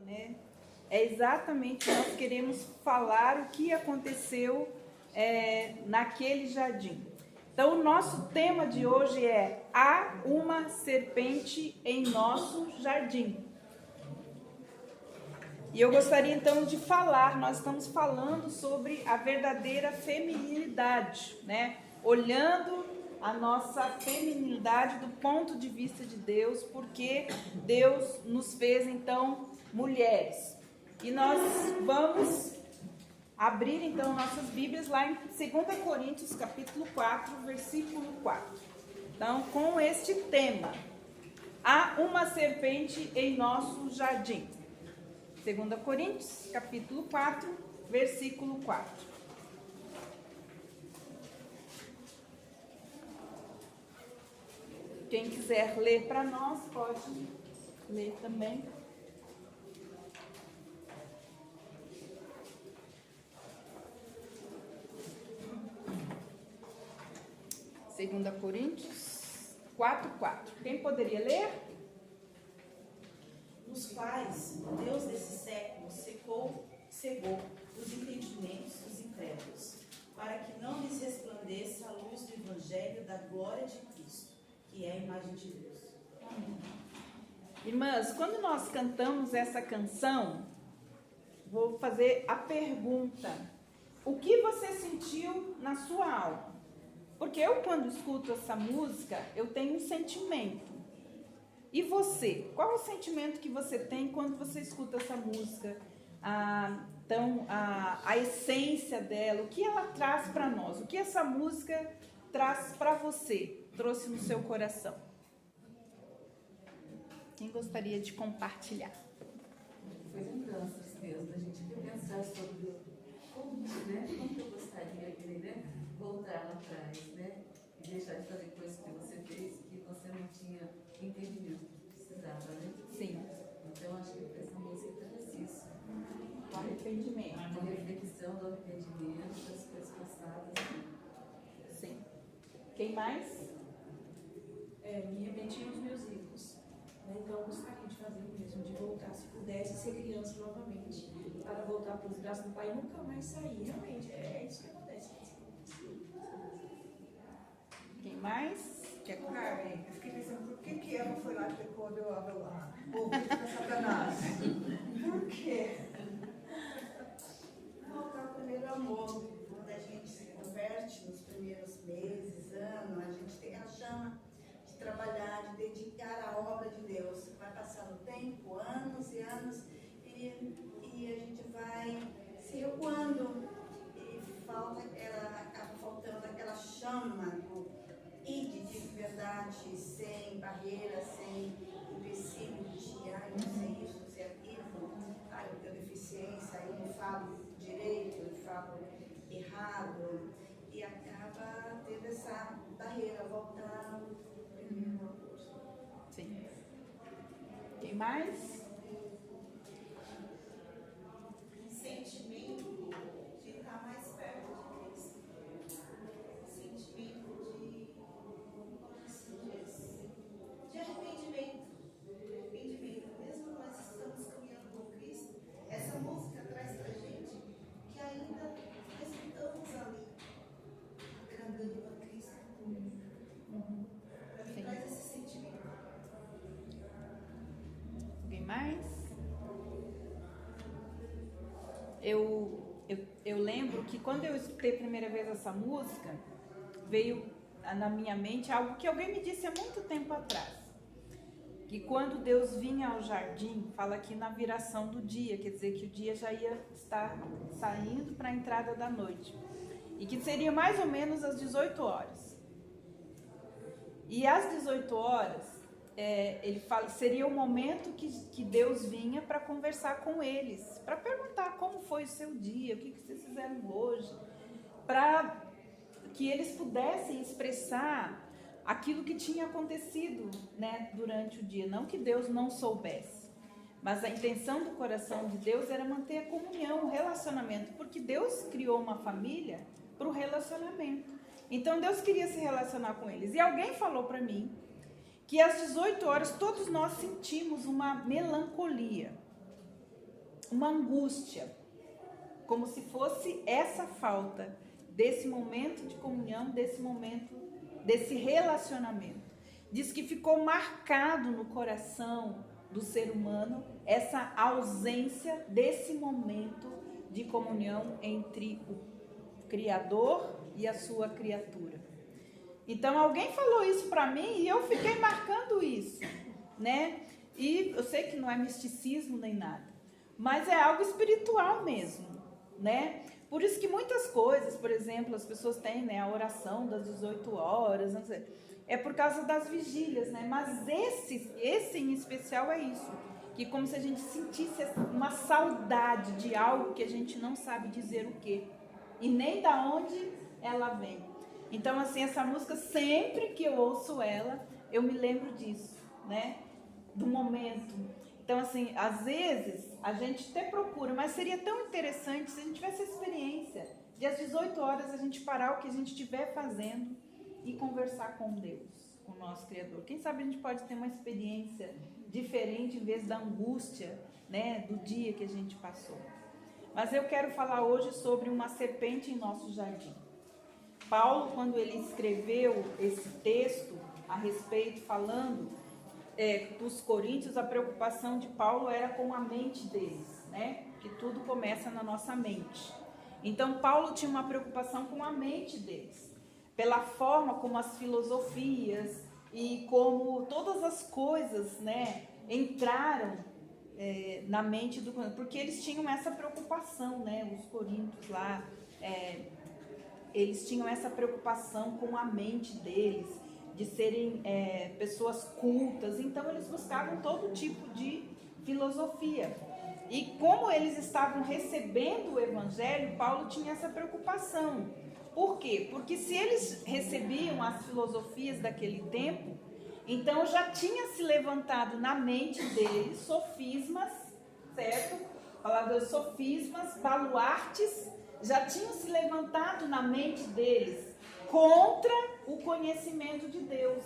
né? É exatamente, nós queremos falar o que aconteceu naquele jardim. Então, o nosso tema de hoje é: há uma serpente em nosso jardim. E eu gostaria então de falar, nós estamos falando sobre a verdadeira feminilidade, né? Olhando a nossa feminilidade do ponto de vista de Deus, porque Deus nos fez então mulheres. E nós vamos abrir então nossas Bíblias lá em 2 Coríntios capítulo 4, versículo 4. Então, com este tema: há uma serpente em nosso jardim. 2 Coríntios, capítulo 4, versículo 4. Quem quiser ler para nós, pode ler também. Segunda Coríntios 4, 4. Quem poderia ler? Os quais o Deus desse século cegou os entendimentos dos incrédulos, para que não lhes resplandeça a luz do Evangelho da glória de Cristo, que é a imagem de Deus. Irmãs, quando nós cantamos essa canção, vou fazer a pergunta: o que você sentiu na sua alma? Porque eu, quando escuto essa música, eu tenho um sentimento. E você? Qual é o sentimento que você tem quando você escuta essa música? Então, a essência dela, o que ela traz para nós? O que essa música traz para você? Trouxe no seu coração? Quem gostaria de compartilhar? Foi lembranças mesmo, da gente pensar sobre como que eu gostaria de voltar lá atrás, né? E deixar de fazer coisas que você fez que você não tinha entendimento que precisava, né? Sim. Então, acho que essa música traz isso. O arrependimento. A reflexão do arrependimento, das coisas passadas. Sim. Quem mais? Me remeti aos meus erros, né? Então eu gostaria de fazer o mesmo, de voltar, se pudesse, ser criança novamente, para voltar para os braços do Pai e nunca mais sair. Realmente, é isso que acontece. Quem mais? Carmen, eu fiquei pensando, por que Eva foi lá e pecou, deu ouvido para Satanás? Por quê? Voltar ao primeiro amor. Quando a gente se converte nos primeiros meses, anos, a gente tem a chama de trabalhar, de dedicar à obra de Deus. Vai passando o tempo, anos e anos, e a gente vai se recuando e acaba faltando aquela chama do ide de verdade, sem barreiras, sem empecilho de não sei isso, não sei aquilo, eu tenho deficiência, eu não falo direito, eu falo errado, e acaba tendo essa barreira, voltar ao primeiro amor. Sim. Quem mais? Sentimento de estar mais perto de Cristo. Sentimento de arrependimento. Mesmo nós estamos caminhando com Cristo, essa música traz pra gente que ainda nós estamos ali, caminhando a Cristo. Para mim traz esse sentimento. Alguém mais? Eu lembro que quando eu escutei a primeira vez essa música, veio na minha mente algo que alguém me disse há muito tempo atrás. Que quando Deus vinha ao jardim, fala aqui na viração do dia, quer dizer que o dia já ia estar saindo para a entrada da noite. E que seria mais ou menos às 18 horas. E às 18 horas, ele fala, seria o momento que Deus vinha para conversar com eles, para perguntar como foi o seu dia, o que vocês fizeram hoje, para que eles pudessem expressar aquilo que tinha acontecido, né, durante o dia. Não que Deus não soubesse, mas a intenção do coração de Deus era manter a comunhão, o relacionamento, porque Deus criou uma família para o relacionamento. Então Deus queria se relacionar com eles. E alguém falou para mim que às 18 horas todos nós sentimos uma melancolia. uma angústia, como se fosse essa falta desse momento de comunhão, desse momento, desse relacionamento. Diz que ficou marcado no coração do ser humano essa ausência desse momento de comunhão entre o Criador e a sua criatura. Então alguém falou isso para mim e eu fiquei marcando isso, né? E eu sei que não é misticismo nem nada, mas é algo espiritual mesmo, né? Por isso que muitas coisas, por exemplo, as pessoas têm, né, a oração das 18 horas, não sei, é por causa das vigílias, né? Mas esse em especial é isso, que como se a gente sentisse uma saudade de algo que a gente não sabe dizer o quê, e nem da onde ela vem. Então, assim, essa música, sempre que eu ouço ela, eu me lembro disso, né? Do momento. Então, assim, às vezes a gente até procura, mas seria tão interessante se a gente tivesse a experiência de às 18 horas a gente parar o que a gente estiver fazendo e conversar com Deus, com o nosso Criador. Quem sabe a gente pode ter uma experiência diferente em vez da angústia, né, do dia que a gente passou. Mas eu quero falar hoje sobre uma serpente em nosso jardim. Paulo, quando ele escreveu esse texto a respeito, falando para os coríntios, a preocupação de Paulo era com a mente deles, né? Que tudo começa na nossa mente. Então, Paulo tinha uma preocupação com a mente deles, pela forma como as filosofias e como todas as coisas, né, entraram na mente do... Porque eles tinham essa preocupação, né? Os coríntios lá, eles tinham essa preocupação com a mente deles, de serem pessoas cultas. Então eles buscavam todo tipo de filosofia. E como eles estavam recebendo o Evangelho, Paulo tinha essa preocupação. Por quê? Porque se eles recebiam as filosofias daquele tempo, então já tinha se levantado na mente deles sofismas, certo? Palavras sofismas, baluartes, já tinham se levantado na mente deles contra o conhecimento de Deus.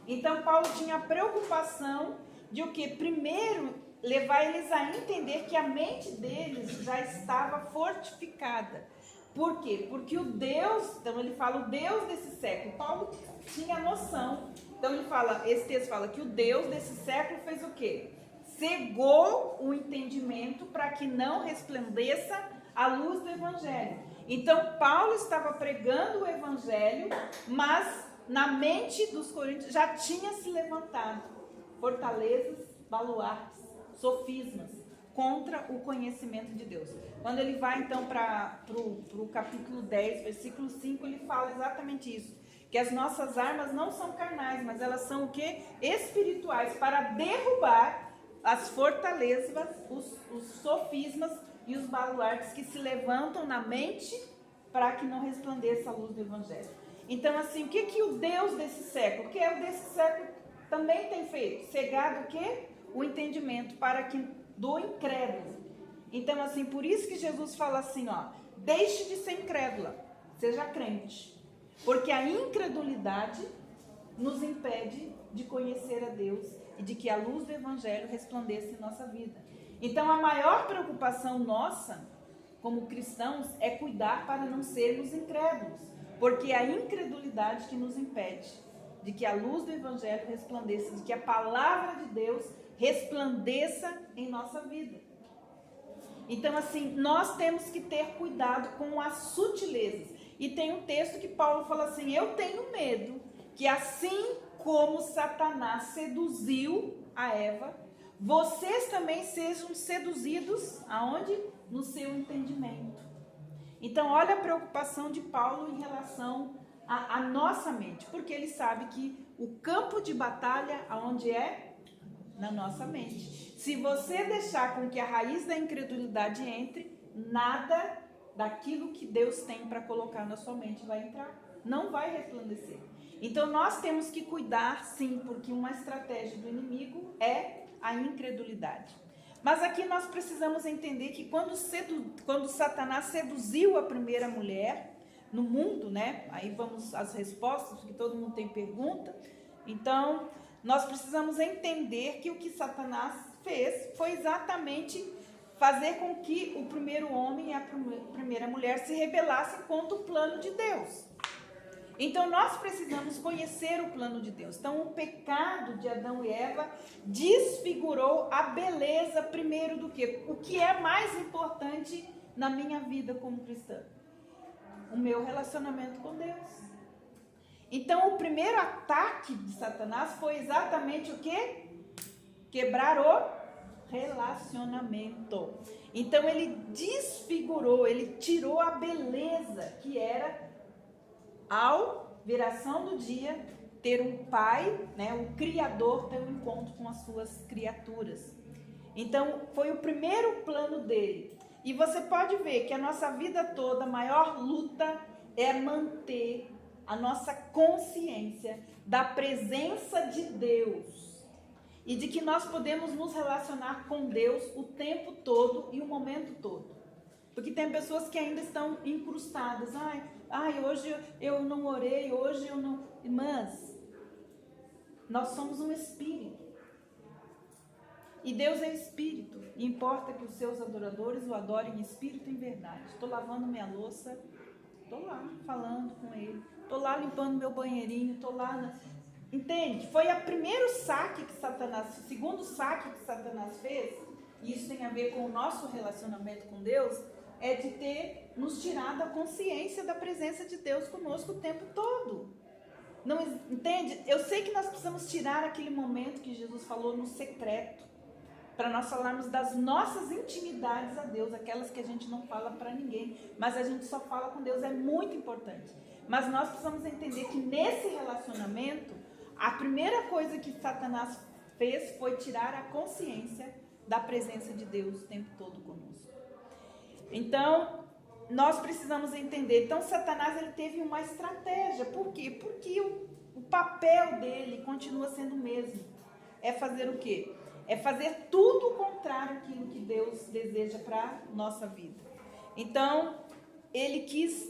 Então Paulo tinha a preocupação de o que? Primeiro, levar eles a entender que a mente deles já estava fortificada. Por quê? Porque o Deus, então ele fala o Deus desse século. Paulo tinha noção. Então ele fala, esse texto fala que o Deus desse século fez o quê? Cegou o entendimento para que não resplandeça a luz do Evangelho. Então Paulo estava pregando o Evangelho, mas na mente dos coríntios já tinha se levantado fortalezas, baluartes, sofismas contra o conhecimento de Deus. Quando ele vai então para o capítulo 10, versículo 5, ele fala exatamente isso, que as nossas armas não são carnais, mas elas são o quê? Espirituais, para derrubar as fortalezas, os sofismas e os baluartes que se levantam na mente para que não resplandeça a luz do Evangelho. Então, assim, o que o Deus desse século, que é o desse século, também tem feito? Cegado o quê? O entendimento para que do incrédulo. Então, assim, por isso que Jesus fala assim, ó, deixe de ser incrédula, seja crente. Porque a incredulidade nos impede de conhecer a Deus e de que a luz do Evangelho resplandeça em nossa vida. Então, a maior preocupação nossa, como cristãos, é cuidar para não sermos incrédulos, porque é a incredulidade que nos impede de que a luz do Evangelho resplandeça, de que a palavra de Deus resplandeça em nossa vida. Então, assim, nós temos que ter cuidado com as sutilezas. E tem um texto que Paulo fala assim, eu tenho medo que assim como Satanás seduziu a Eva, vocês também sejam seduzidos, aonde? No seu entendimento. Então, olha a preocupação de Paulo em relação à nossa mente, porque ele sabe que o campo de batalha, aonde é? Na nossa mente. Se você deixar com que a raiz da incredulidade entre, nada daquilo que Deus tem para colocar na sua mente vai entrar, não vai resplandecer. Então, nós temos que cuidar, sim, porque uma estratégia do inimigo é a incredulidade. Mas aqui nós precisamos entender que quando Satanás seduziu a primeira mulher no mundo, né? Aí vamos às respostas, porque todo mundo tem pergunta. Então, nós precisamos entender que o que Satanás fez foi exatamente fazer com que o primeiro homem e a primeira mulher se rebelassem contra o plano de Deus. Então nós precisamos conhecer o plano de Deus. Então o pecado de Adão e Eva desfigurou a beleza primeiro do que? O que é mais importante na minha vida como cristã? O meu relacionamento com Deus. Então o primeiro ataque de Satanás foi exatamente o quê? Quebrar o relacionamento. Então ele desfigurou, ele tirou a beleza que era, ao viração do dia, ter um pai, né, o Criador, ter um encontro com as suas criaturas. Então foi o primeiro plano dele. E você pode ver que a nossa vida toda, a maior luta é manter a nossa consciência da presença de Deus. E de que nós podemos nos relacionar com Deus o tempo todo e o momento todo. Porque tem pessoas que ainda estão incrustadas. Ai, hoje eu não orei, hoje eu não... Irmãs, nós somos um espírito. E Deus é espírito. E importa que os seus adoradores o adorem em espírito e em verdade. Estou lavando minha louça, estou lá falando com Ele. Estou lá limpando meu banheirinho, estou lá... Entende? Foi o primeiro saque que Satanás, o segundo saque que Satanás fez, e isso tem a ver com o nosso relacionamento com Deus, é de ter nos tirado a consciência da presença de Deus conosco o tempo todo. Não, entende? Eu sei que nós precisamos tirar aquele momento que Jesus falou no secreto, para nós falarmos das nossas intimidades a Deus, aquelas que a gente não fala para ninguém, mas a gente só fala com Deus, é muito importante. Mas nós precisamos entender que nesse relacionamento, a primeira coisa que Satanás fez foi tirar a consciência da presença de Deus o tempo todo conosco. Então, nós precisamos entender. Então, Satanás ele teve uma estratégia. Por quê? Porque o papel dele continua sendo o mesmo. É fazer o quê? É fazer tudo o contrário daquilo que Deus deseja para a nossa vida. Então, ele quis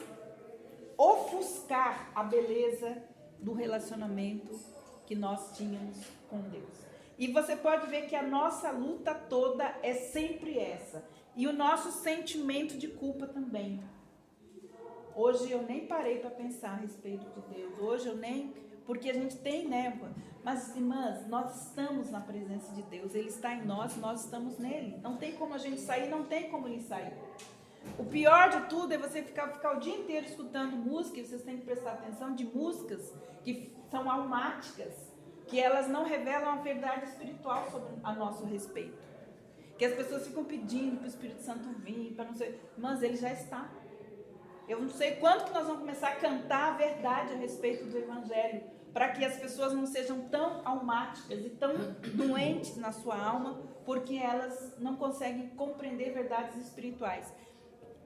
ofuscar a beleza do relacionamento que nós tínhamos com Deus. E você pode ver que a nossa luta toda é sempre essa. E o nosso sentimento de culpa também. Hoje eu nem parei para pensar a respeito de Deus. Hoje eu nem... Porque a gente tem, né? Mas, irmãs, nós estamos na presença de Deus. Ele está em nós, nós estamos nele. Não tem como a gente sair, não tem como ele sair. O pior de tudo é você ficar o dia inteiro escutando música, e vocês têm que prestar atenção, de músicas que são almáticas, que elas não revelam a verdade espiritual sobre a nosso respeito. Que as pessoas ficam pedindo para o Espírito Santo vir, para não sei... Mas ele já está. Eu não sei quando que nós vamos começar a cantar a verdade a respeito do Evangelho, para que as pessoas não sejam tão almáticas e tão doentes na sua alma, porque elas não conseguem compreender verdades espirituais.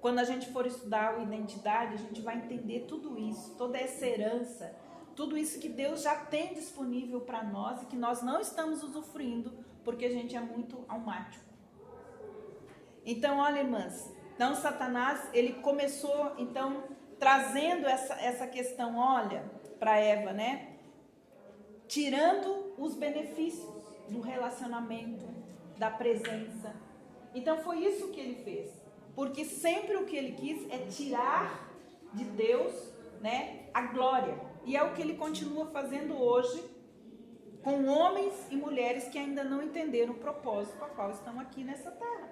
Quando a gente for estudar a identidade, a gente vai entender tudo isso, toda essa herança, tudo isso que Deus já tem disponível para nós e que nós não estamos usufruindo, porque a gente é muito almático. Então, olha, irmãs, então Satanás, ele começou, então, trazendo essa questão, olha, para Eva, né? Tirando os benefícios do relacionamento, da presença. Então, foi isso que ele fez. Porque sempre o que ele quis é tirar de Deus, né, a glória. E é o que ele continua fazendo hoje com homens e mulheres que ainda não entenderam o propósito para o qual estão aqui nessa terra.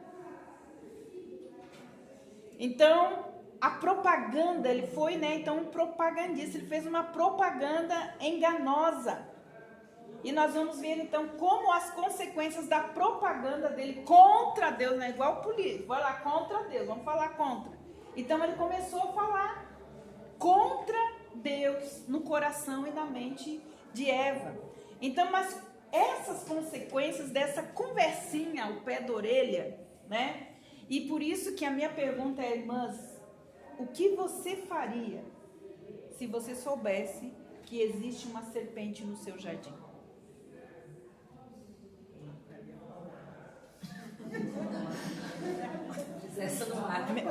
Então, a propaganda, ele foi, né, então um propagandista, ele fez uma propaganda enganosa. E nós vamos ver então como as consequências da propaganda dele contra Deus, não é igual político, vai lá contra Deus, vamos falar contra. Então ele começou a falar contra Deus no coração e na mente de Eva. Então, mas essas consequências dessa conversinha ao pé da orelha, né? E por isso que a minha pergunta é, irmãs, o que você faria se você soubesse que existe uma serpente no seu jardim?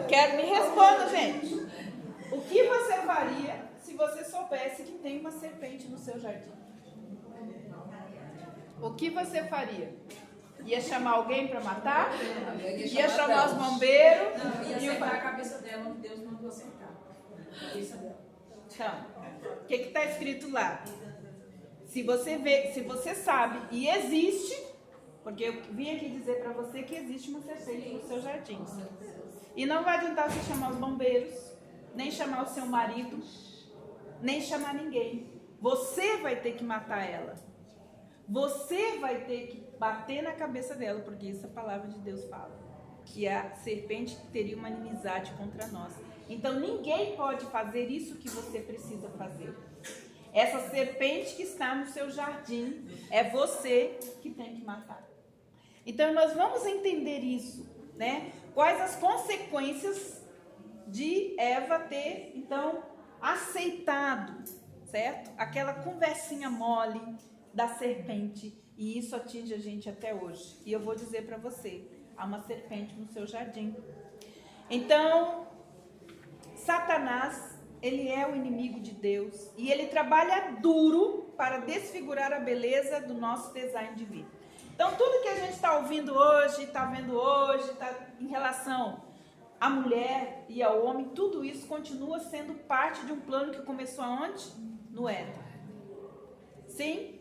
Quero me responda, gente. O que você faria se você soubesse que tem uma serpente no seu jardim? O que você faria? Ia chamar alguém para matar? Ia chamar chamar os Deus. bombeiros? Não, ia Ia acertar a cabeça dela onde Deus mandou acertar. A cabeça dela. Então, o que está escrito lá? Se você vê, se você sabe e existe, porque eu vim aqui dizer para você que existe uma serpente no seu jardim. E não vai adiantar você chamar os bombeiros, nem chamar o seu marido, nem chamar ninguém. Você vai ter que matar ela. Você vai ter que bater na cabeça dela, porque isso a palavra de Deus fala. Que a serpente teria uma inimizade contra nós. Então ninguém pode fazer isso que você precisa fazer. Essa serpente que está no seu jardim, é você que tem que matar. Então nós vamos entender isso, né? Quais as consequências de Eva ter, então, aceitado, certo? Aquela conversinha mole da serpente. E isso atinge a gente até hoje. E eu vou dizer para você, há uma serpente no seu jardim. Então, Satanás, ele é o inimigo de Deus e ele trabalha duro para desfigurar a beleza do nosso design de vida. Então, tudo que a gente está ouvindo hoje, está vendo hoje, está em relação à mulher e ao homem, tudo isso continua sendo parte de um plano que começou aonde? No Éden. Sim?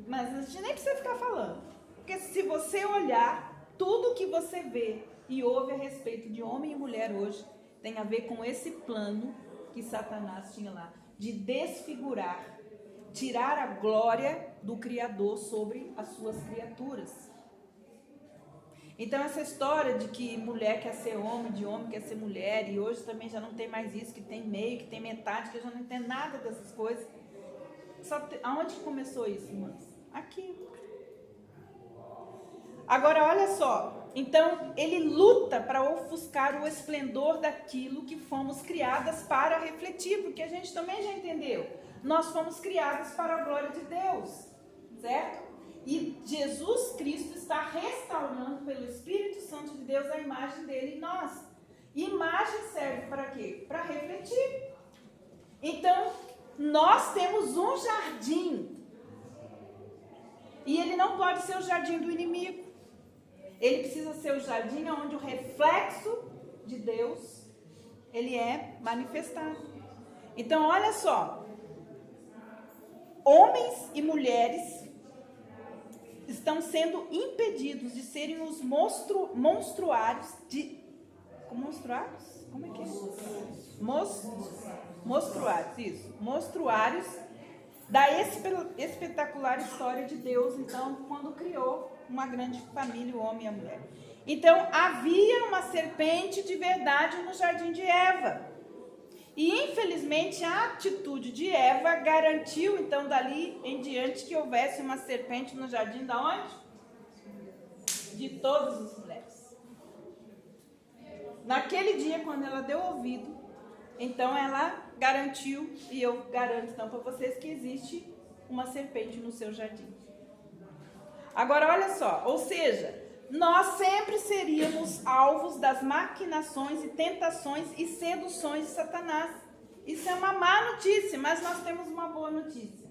Mas a gente nem precisa ficar falando. Porque se você olhar, tudo que você vê e ouve a respeito de homem e mulher hoje tem a ver com esse plano que Satanás tinha lá, de desfigurar, tirar a glória do Criador sobre as suas criaturas. Então essa história de que mulher quer ser homem, de homem quer ser mulher, e hoje também já não tem mais isso, que tem meio, que tem metade, que já não tem nada dessas coisas. Aonde começou isso, irmãs? Aqui. Agora olha só, então ele luta para ofuscar o esplendor daquilo que fomos criadas para refletir, porque a gente também já entendeu, nós fomos criadas para a glória de Deus, certo? E Jesus Cristo está restaurando pelo Espírito Santo de Deus a imagem dele em nós. Imagem serve para quê? Para refletir. Então, nós temos um jardim. E ele não pode ser o jardim do inimigo. Ele precisa ser o jardim onde o reflexo de Deus, ele é manifestado. Então, olha só. Homens e mulheres estão sendo impedidos de serem os monstruários de... Monstruários? Como é que é? Monstruários, isso. Monstruários da espetacular história de Deus, então, quando criou uma grande família, o homem e a mulher. Então, havia uma serpente de verdade no jardim de Eva. E, infelizmente, a atitude de Eva garantiu, então, dali em diante, que houvesse uma serpente no jardim da onde? De todas as mulheres. Naquele dia, quando ela deu ouvido, então ela garantiu, e eu garanto então para vocês que existe uma serpente no seu jardim. Agora, olha só, ou seja, nós sempre seríamos alvos das maquinações e tentações e seduções de Satanás. Isso é uma má notícia, mas nós temos uma boa notícia,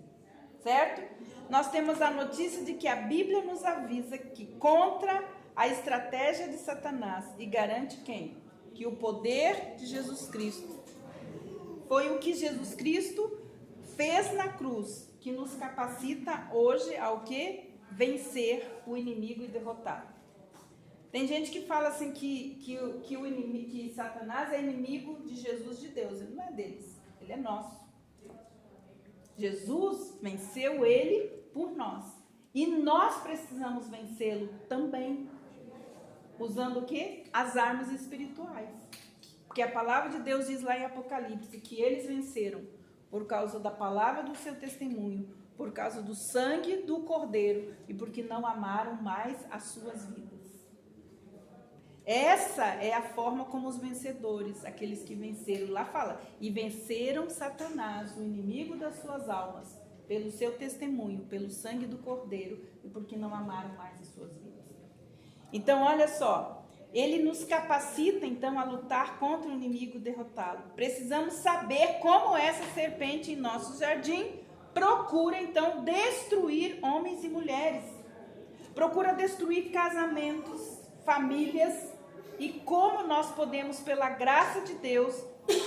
certo? Nós temos a notícia de que a Bíblia nos avisa que contra a estratégia de Satanás e garante quem? Que o poder de Jesus Cristo foi o que Jesus Cristo fez na cruz, que nos capacita hoje ao quê? Vencer o inimigo e derrotá-lo. Tem gente que fala assim que Satanás é inimigo de Jesus, de Deus. Ele não é deles, ele é nosso. Jesus venceu ele por nós. E nós precisamos vencê-lo também. Usando o quê? As armas espirituais. Porque a palavra de Deus diz lá em Apocalipse que eles venceram por causa da palavra do seu testemunho, por causa do sangue do Cordeiro e porque não amaram mais as suas vidas. Essa é a forma como os vencedores, aqueles que venceram, lá fala, e venceram Satanás, o inimigo das suas almas, pelo seu testemunho, pelo sangue do Cordeiro e porque não amaram mais as suas vidas. Então, olha só, ele nos capacita então a lutar contra o inimigo e derrotá-lo. Precisamos saber como essa serpente em nosso jardim procura então destruir homens e mulheres. procura destruir casamentos, famílias, e como nós podemos, pela graça de Deus,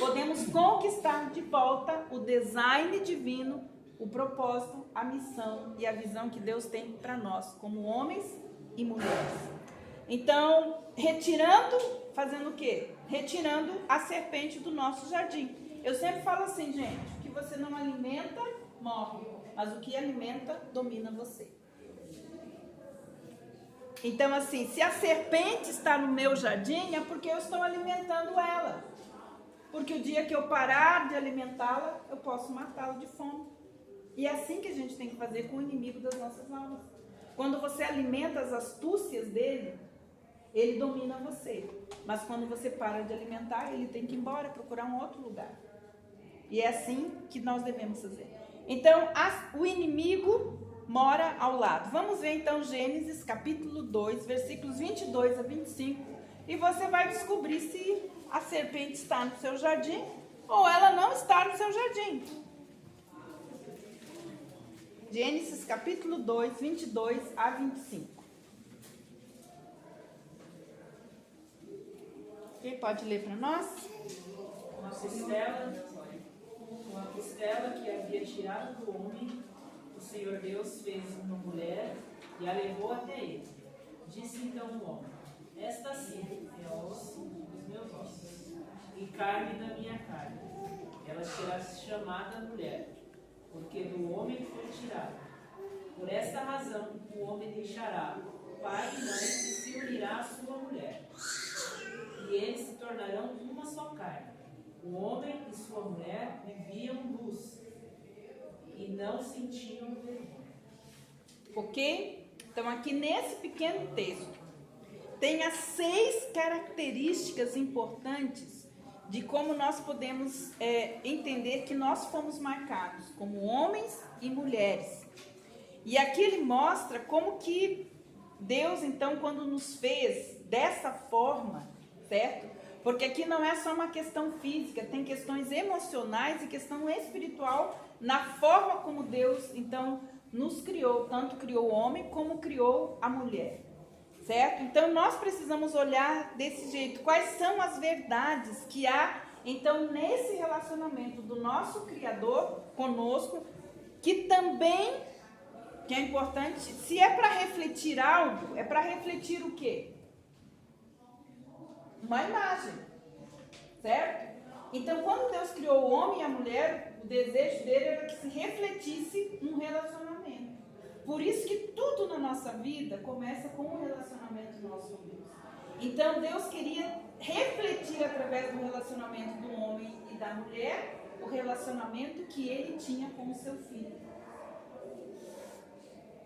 podemos conquistar de volta o design divino, o propósito, a missão e a visão que Deus tem para nós, como homens e mulheres. Então, fazendo o quê? Retirando a serpente do nosso jardim. Eu sempre falo assim, gente, o que você não alimenta, morre, mas o que alimenta, domina você. Então, assim, se a serpente está no meu jardim, é porque eu estou alimentando ela. Porque o dia que eu parar de alimentá-la, eu posso matá-la de fome. E é assim que a gente tem que fazer com o inimigo das nossas almas. Quando você alimenta as astúcias dele, ele domina você. Mas quando você para de alimentar, ele tem que ir embora, procurar um outro lugar. E é assim que nós devemos fazer. Então, o inimigo mora ao lado. Vamos ver então Gênesis capítulo 2, versículos 22 a 25. E você vai descobrir se a serpente está no seu jardim ou ela não está no seu jardim. Gênesis capítulo 2, 22 a 25. Quem pode ler para nós? Uma costela que havia tirado do homem, o Senhor Deus fez uma mulher e a levou até ele. Disse então o homem: esta sim é osso dos meus ossos e carne da minha carne. Ela será chamada mulher, porque do homem foi tirada. Por esta razão o homem deixará pai e mãe e se unirá à sua mulher, e eles se tornarão uma só carne. O homem e sua mulher viviam luz e não sentiam vergonha. Ok? Então, aqui nesse pequeno texto, tem as 6 características importantes de como nós podemos entender que nós fomos marcados como homens e mulheres. E aqui ele mostra como que Deus, então, quando nos fez dessa forma, certo? Porque aqui não é só uma questão física, tem questões emocionais e questão espiritual na forma como Deus, então, nos criou. Tanto criou o homem como criou a mulher, certo? Então, nós precisamos olhar desse jeito. Quais são as verdades que há, então, nesse relacionamento do nosso Criador conosco, que também, que é importante, se é para refletir algo, é para refletir o quê? Uma imagem, certo? Então, quando Deus criou o homem e a mulher, o desejo dele era que se refletisse num relacionamento. Por isso que tudo na nossa vida começa com um relacionamento nosso com Deus. Então, Deus queria refletir através do relacionamento do homem e da mulher o relacionamento que ele tinha com o seu filho.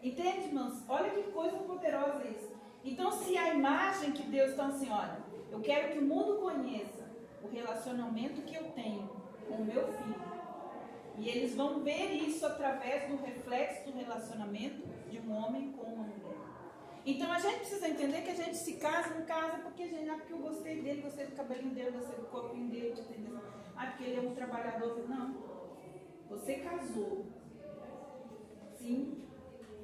Entende, irmãos? Olha que coisa poderosa isso. Então, se a imagem que Deus está assim, olha, eu quero que o mundo conheça o relacionamento que eu tenho com o meu filho. E eles vão ver isso através do reflexo do relacionamento de um homem com uma mulher. Então, a gente precisa entender que a gente se casa, não casa porque porque eu gostei dele, gostei do cabelinho dele, gostei do corpinho dele, entendeu? Porque ele é um trabalhador. Não. Você casou, sim,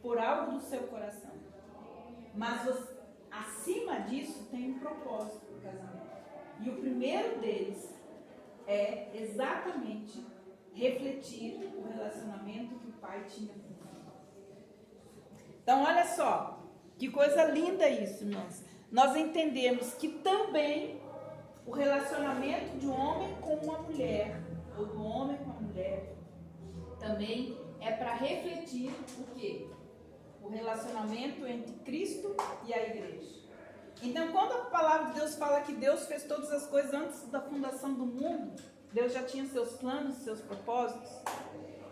por algo do seu coração. Mas você, acima disso, tem um propósito do casamento. E o primeiro deles é exatamente refletir o relacionamento que o pai tinha com o filho. Então, olha só, que coisa linda isso, irmãos. Nós entendemos que também o relacionamento de um homem com uma mulher, ou do homem com a mulher, também é para refletir o quê? O relacionamento entre Cristo e a igreja. Então, quando a palavra de Deus fala que Deus fez todas as coisas antes da fundação do mundo, Deus já tinha seus planos, seus propósitos.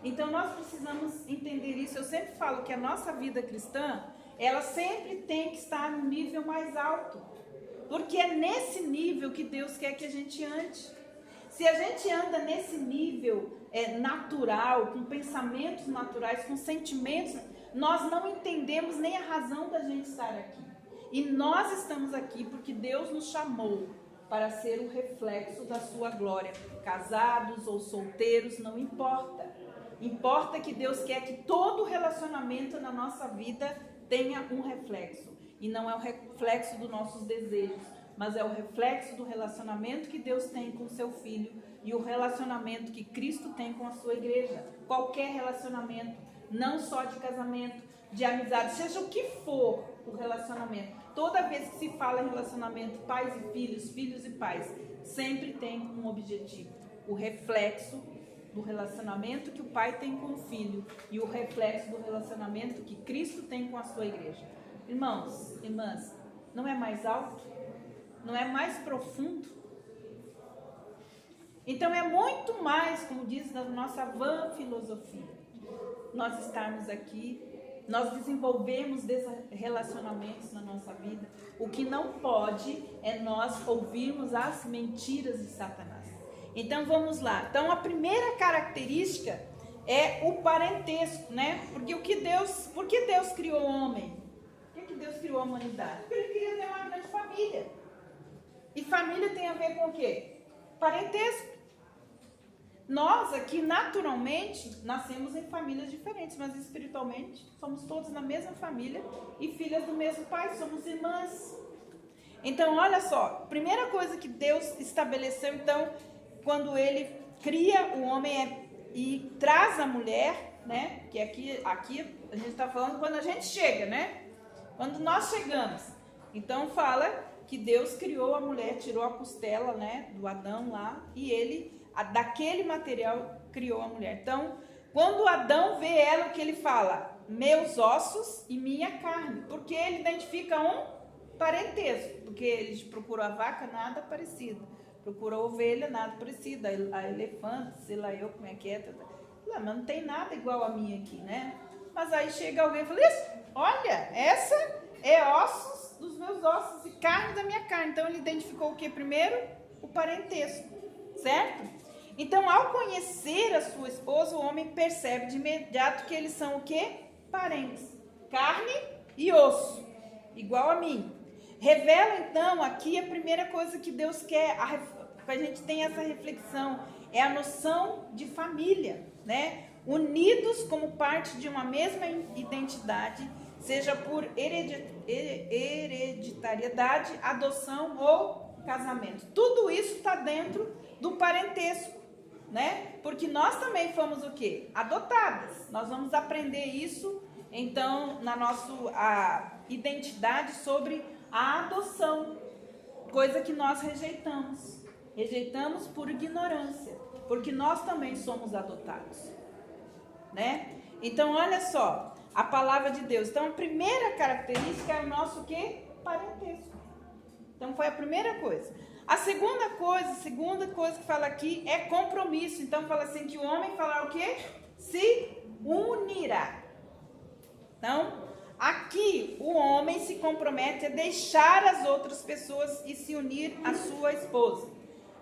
Então, nós precisamos entender isso. Eu sempre falo que a nossa vida cristã, ela sempre tem que estar no nível mais alto. Porque é nesse nível que Deus quer que a gente ande. Se a gente anda nesse nível natural, com pensamentos naturais, com sentimentos, nós não entendemos nem a razão da gente estar aqui. E nós estamos aqui porque Deus nos chamou para ser o reflexo da sua glória. Casados ou solteiros, não importa. Importa que Deus quer que todo relacionamento na nossa vida tenha um reflexo. E não é o reflexo dos nossos desejos, mas é o reflexo do relacionamento que Deus tem com o seu filho e o relacionamento que Cristo tem com a sua igreja. Qualquer relacionamento, não só de casamento, de amizade, seja o que for o relacionamento. Toda vez que se fala em relacionamento, pais e filhos, filhos e pais, sempre tem um objetivo. O reflexo do relacionamento que o pai tem com o filho e o reflexo do relacionamento que Cristo tem com a sua igreja. Irmãos, irmãs, não é mais alto? Não é mais profundo? Então é muito mais, como diz na nossa vã filosofia, nós estarmos aqui, nós desenvolvemos relacionamentos na nossa vida. O que não pode é nós ouvirmos as mentiras de Satanás. Então vamos lá. Então a primeira característica é o parentesco, né? Por que Deus criou o homem? Por que Deus criou a humanidade? Porque Ele queria ter uma grande família. E família tem a ver com o quê? Parentesco. Nós aqui, naturalmente, nascemos em famílias diferentes, mas espiritualmente somos todos na mesma família e filhas do mesmo pai, somos irmãs. Então, olha só, primeira coisa que Deus estabeleceu, então, quando Ele cria o homem e traz a mulher, né? Que aqui a gente está falando quando a gente chega, né? Quando nós chegamos. Então, fala que Deus criou a mulher, tirou a costela, né? Do Adão lá, e Ele... daquele material criou a mulher. Então, quando Adão vê ela, o que ele fala? Meus ossos e minha carne. Porque ele identifica um parentesco. Porque ele procurou a vaca, nada parecido. Procurou a ovelha, nada parecido. A elefante, sei lá eu como é que é. Mas não tem nada igual a minha aqui, né? Mas aí chega alguém e fala, isso, olha, essa é ossos dos meus ossos e carne da minha carne. Então, ele identificou o que primeiro? O parentesco. Certo? Então, ao conhecer a sua esposa, o homem percebe de imediato que eles são o quê? Parentes. Carne e osso. Igual a mim. Revela, então, aqui a primeira coisa que Deus quer, que a gente tem essa reflexão, é a noção de família, né? Unidos como parte de uma mesma identidade, seja por hereditariedade, adoção ou casamento. Tudo isso está dentro do parentesco, né? Porque nós também fomos o quê? Adotadas. Nós vamos aprender isso, então, na nossa identidade sobre a adoção, coisa que nós rejeitamos. Rejeitamos por ignorância, porque nós também somos adotados, né? Então, olha só, a palavra de Deus. Então, a primeira característica é o nosso quê? Parentesco. Então, foi a primeira coisa. A segunda coisa que fala aqui é compromisso. Então, fala assim que o homem falará o quê? Se unirá. Então, aqui o homem se compromete a deixar as outras pessoas e se unir à sua esposa.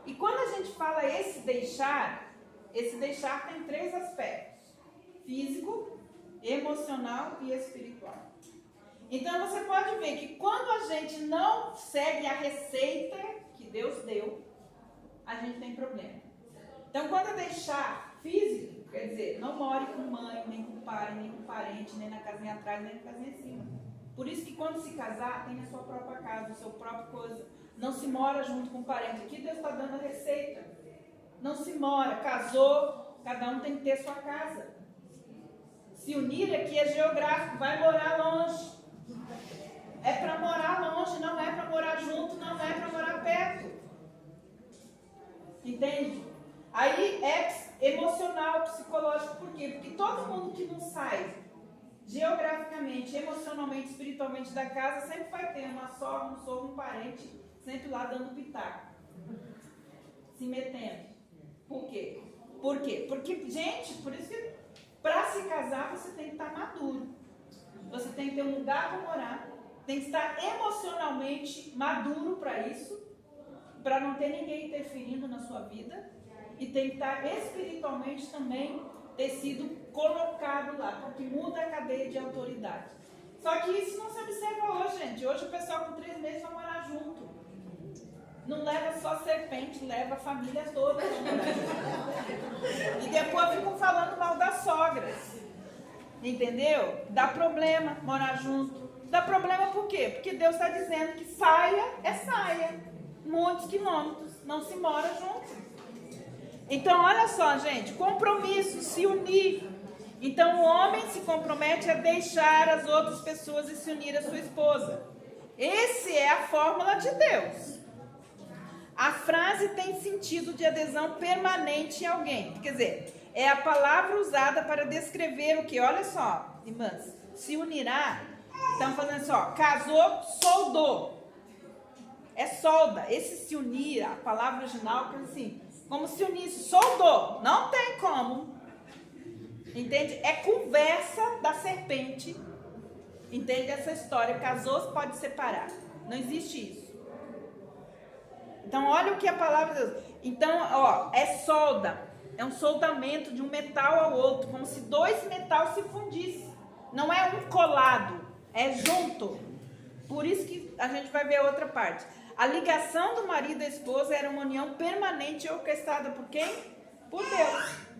E quando a gente fala esse deixar tem 3 aspectos: físico, emocional e espiritual. Então, você pode ver que quando a gente não segue a receita que Deus deu, a gente tem problema. Então, quando é deixar físico, quer dizer, não more com mãe, nem com pai, nem com parente, nem na casinha atrás, nem na casinha acima. Por isso que quando se casar, tem a sua própria casa, a sua própria coisa. Não se mora junto com o parente. Aqui Deus está dando a receita. Não se mora, casou, cada um tem que ter sua casa. Se unir aqui é geográfico, vai morar longe. É para morar longe, não é para morar junto, não é para morar perto. Entende? Aí é emocional, psicológico, por quê? Porque todo mundo que não sai geograficamente, emocionalmente, espiritualmente da casa, sempre vai ter uma sogra, um sogro, um parente, sempre lá dando pitaco, se metendo. Por quê? Por quê? Porque, gente, por isso que para se casar você tem que estar maduro. Você tem que ter um lugar para morar, tem que estar emocionalmente maduro para isso, para não ter ninguém interferindo na sua vida, e tem que estar espiritualmente também ter sido colocado lá, porque muda a cadeia de autoridade. Só que isso não se observa hoje, gente. Hoje o pessoal com 3 meses vai morar junto. Não leva só serpente, leva a família toda para morar junto. E depois ficam falando mal das sogras. Entendeu? Dá problema morar junto. Dá problema por quê? Porque Deus está dizendo que saia é saia. Muitos quilômetros, não se mora junto. Então, olha só, gente, compromisso, se unir. Então, o homem se compromete a deixar as outras pessoas e se unir à sua esposa. Essa é a fórmula de Deus. A frase tem sentido de adesão permanente em alguém. Quer dizer, é a palavra usada para descrever o que? Olha só, irmãs, se unirá. Estamos fazendo assim, ó, casou, soldou. É solda. Esse se unir, a palavra original, assim, como se unisse, soldou. Não tem como. Entende? É conversa da serpente. Entende essa história? Casou, pode separar. Não existe isso. Então, olha o que a palavra de Deus. Então, ó, é solda. É um soldamento de um metal ao outro, como se dois metais se fundissem. Não é um colado, é junto. Por isso que a gente vai ver a outra parte. A ligação do marido e da esposa era uma união permanente e orquestrada por quem? Por Deus.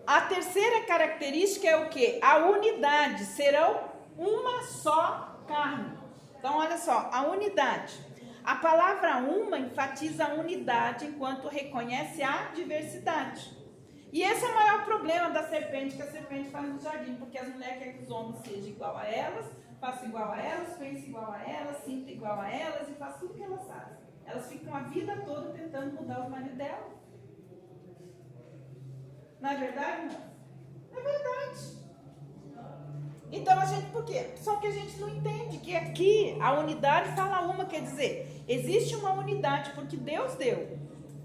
A terceira característica é o quê? A unidade. Serão uma só carne. Então, olha só, a unidade. A palavra uma enfatiza a unidade enquanto reconhece a diversidade. E esse é o maior problema da serpente, que a serpente faz no jardim, porque as mulheres querem que os homens sejam igual a elas, façam igual a elas, pensem igual a elas, sintam igual a elas e façam tudo que elas fazem. Elas ficam a vida toda tentando mudar os maridos delas. Não é verdade, não? É verdade. Então a gente, por quê? Só que a gente não entende que aqui a unidade fala uma, quer dizer, existe uma unidade porque Deus deu,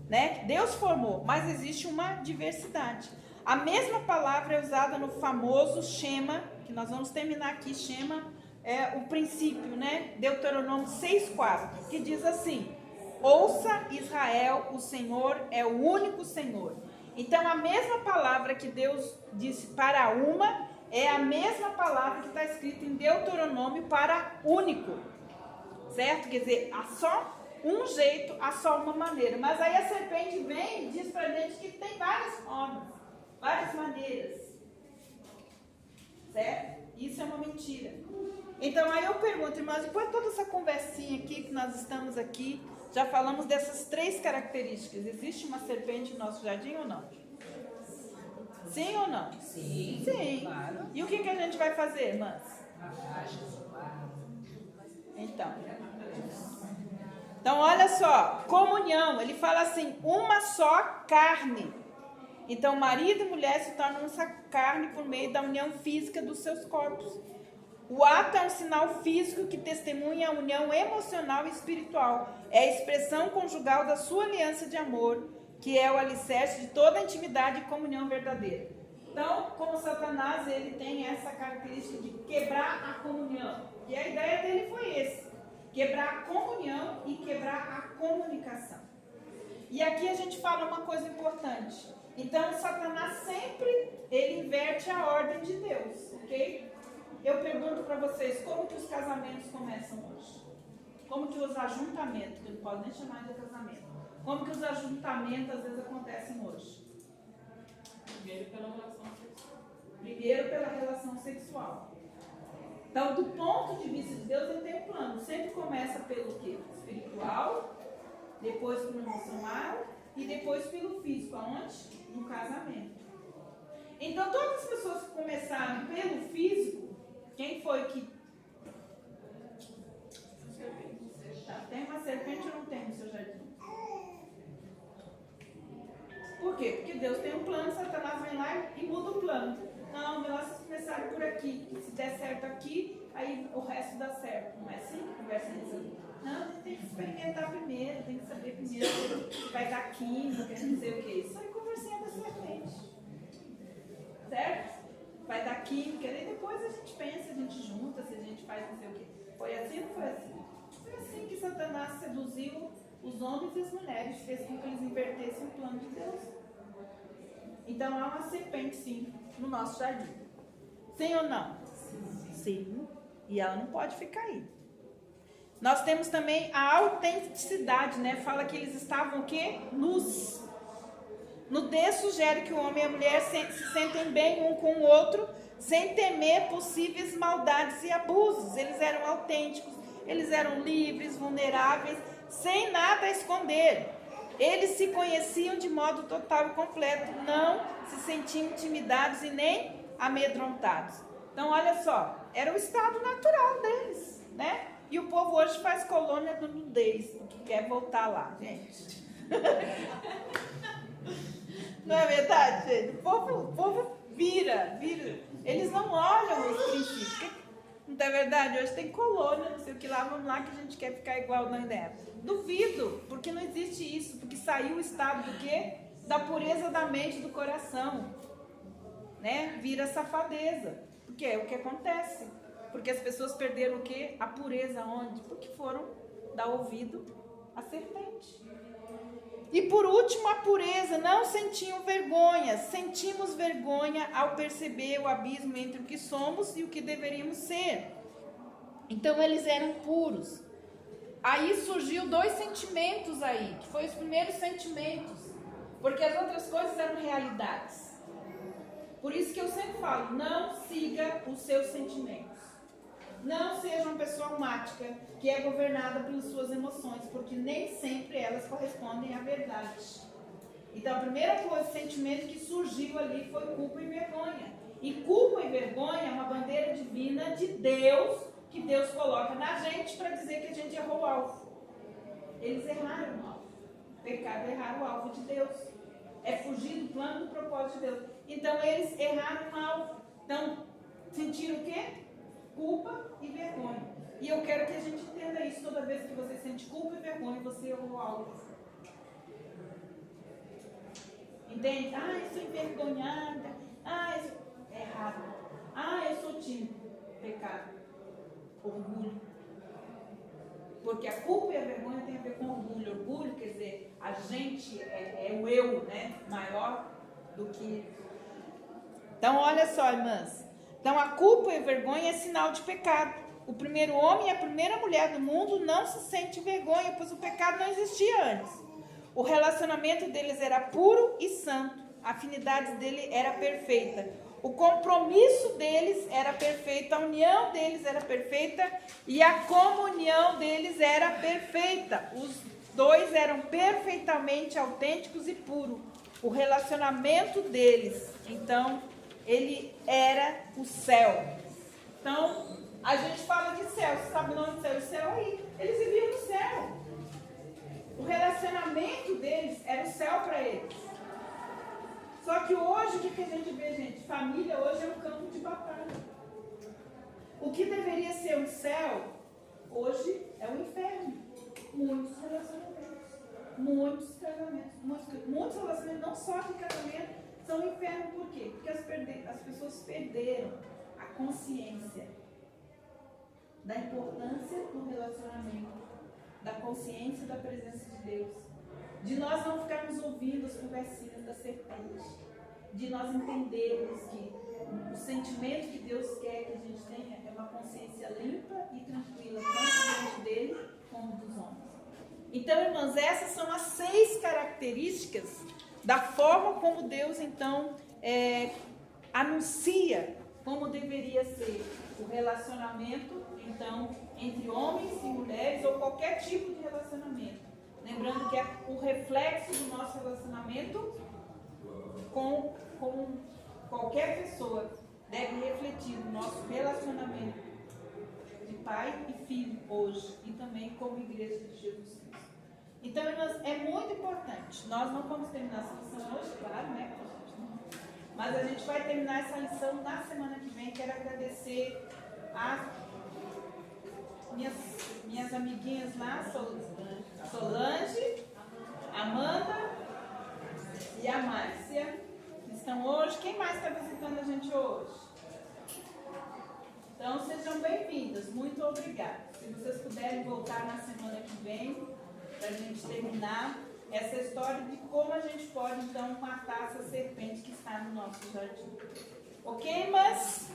né? Deus formou, mas existe uma diversidade. A mesma palavra é usada no famoso Shema, que nós vamos terminar aqui, Shema, é o princípio, né? Deuteronômio 6,4, que diz assim: ouça Israel, o Senhor é o único Senhor. Então a mesma palavra que Deus disse para uma, é a mesma palavra que está escrita em Deuteronômio para único, certo? Quer dizer, há só um jeito, há só uma maneira. Mas aí a serpente vem e diz para a gente que tem várias formas, várias maneiras, certo? Isso é uma mentira. Então aí eu pergunto, irmãos, depois de toda essa conversinha aqui que nós estamos aqui, já falamos dessas três características. Existe uma serpente no nosso jardim ou não? Sim ou não? Sim. Sim. Claro. E o que a gente vai fazer, irmãs? Então, olha só, comunhão, ele fala assim, uma só carne. Então, marido e mulher se tornam uma só carne por meio da união física dos seus corpos. O ato é um sinal físico que testemunha a união emocional e espiritual. É a expressão conjugal da sua aliança de amor, que é o alicerce de toda a intimidade e comunhão verdadeira. Então, como Satanás, ele tem essa característica de quebrar a comunhão. E a ideia dele foi esse: quebrar a comunhão e quebrar a comunicação. E aqui a gente fala uma coisa importante. Então, Satanás sempre, ele inverte a ordem de Deus, ok? Eu pergunto para vocês, como que os casamentos começam hoje? Como que os ajuntamentos, que não pode nem chamar de casamento, como que os ajuntamentos às vezes acontecem hoje? Primeiro pela relação sexual. Então, do ponto de vista de Deus, ele tem um plano. Sempre começa pelo quê? Espiritual, depois pelo emocional e depois pelo físico. Aonde? No casamento. Então, todas as pessoas que começaram pelo físico, quem foi que... Tem uma serpente ou não tem no seu jardim? Por quê? Porque Deus tem um plano, Satanás vem lá e muda o plano. Não, melhor vocês começarem por aqui. Se der certo aqui, aí o resto dá certo. Não é assim que conversa assim? Não, a gente tem que experimentar primeiro, tem que saber primeiro se vai dar química, não sei o que. Isso aí conversinha da serpente. Certo? Vai dar química, e depois a gente pensa, a gente junta, se a gente faz não sei o que. Foi assim ou não foi assim? Foi assim que Satanás seduziu os homens e as mulheres, fez com que eles invertessem o plano de Deus. Então há uma serpente, sim, no nosso jardim. Sim ou não? Sim. E ela não pode ficar aí. Nós temos também a autenticidade, né? Fala que eles estavam o quê? Nus. Nudez sugere que o homem e a mulher se sentem bem um com o outro, sem temer possíveis maldades e abusos. Eles eram autênticos, eles eram livres, vulneráveis, sem nada a esconder. Eles se conheciam de modo total e completo, não se sentiam intimidados e nem amedrontados. Então, olha só, era o estado natural deles, né? E o povo hoje faz colônia do nudez, porque quer voltar lá, gente. Não é verdade, gente? O povo vira. Eles não olham os princípios. Não é verdade? Hoje tem colônia, não sei o que lá, vamos lá que a gente quer ficar igual na ideia. Duvido, porque não existe isso, porque saiu o estado do quê? Da pureza da mente, do coração, né? Vira safadeza, porque é o que acontece, porque as pessoas perderam o quê? A pureza onde? Porque foram dar ouvido à serpente. E por último, a pureza, não sentiam vergonha, sentimos vergonha ao perceber o abismo entre o que somos e o que deveríamos ser. Então eles eram puros. Aí surgiu 2 sentimentos aí, que foram os primeiros sentimentos, porque as outras coisas eram realidades. Por isso que eu sempre falo, não siga os seus sentimentos. Não seja uma pessoa almática, que é governada pelas suas emoções, porque nem sempre elas correspondem à verdade. Então a primeira coisa, sentimento que surgiu ali foi culpa e vergonha. E culpa e vergonha é uma bandeira divina de Deus, que Deus coloca na gente para dizer que a gente errou o alvo. Eles erraram o alvo. O pecado é errar o alvo de Deus. É fugir do plano do propósito de Deus. Então eles erraram o alvo. Então, sentiram o quê? Culpa e vergonha. E eu quero que a gente entenda isso. Toda vez que você sente culpa e vergonha, você errou o alvo. Entende? Ah, eu sou envergonhada. Ah, isso é errado. Ah, eu sou tímido. Pecado. Orgulho. Porque a culpa e a vergonha tem a ver com orgulho. Orgulho quer dizer, a gente é o eu, né? Maior do que... Então, olha só, irmãs. Então, a culpa e a vergonha é sinal de pecado. O primeiro homem e a primeira mulher do mundo não se sente vergonha, pois o pecado não existia antes. O relacionamento deles era puro e santo. A afinidade dele era perfeita. O compromisso deles era perfeito, a união deles era perfeita e a comunhão deles era perfeita. Os dois eram perfeitamente autênticos e puros. O relacionamento deles, então, ele era o céu. Então, a gente fala de céu, você sabe o nome do céu? O céu aí, eles viviam no céu. O relacionamento deles era o céu para eles. Só que hoje, o que a gente vê, gente? Família hoje é um campo de batalha. O que deveria ser um céu, hoje é um inferno. Muitos relacionamentos. Muitos relacionamentos, não só de casamento, são um inferno. Por quê? Porque as pessoas perderam a consciência da importância do relacionamento, da consciência da presença de Deus. De nós não ficarmos ouvindo as conversinhas da serpente, de nós entendermos que o sentimento que Deus quer que a gente tenha é uma consciência limpa e tranquila, tanto diante dele como dos homens. Então, irmãs, essas são as 6 características da forma como Deus, então, anuncia como deveria ser o relacionamento, então, entre homens e mulheres ou qualquer tipo de relacionamento. Lembrando que é o reflexo do nosso relacionamento com qualquer pessoa deve refletir no nosso relacionamento de pai e filho hoje e também como igreja de Jesus Cristo. Então, irmãs, é muito importante. Nós não vamos terminar essa lição hoje, claro, né? Mas a gente vai terminar essa lição na semana que vem. Quero agradecer a minhas amiguinhas lá, Solange, Amanda e a Márcia, que estão hoje. Quem mais está visitando a gente hoje? Então, sejam bem-vindas. Muito obrigada. Se vocês puderem voltar na semana que vem, para a gente terminar essa história de como a gente pode, então, matar essa serpente que está no nosso jardim. Ok, mas...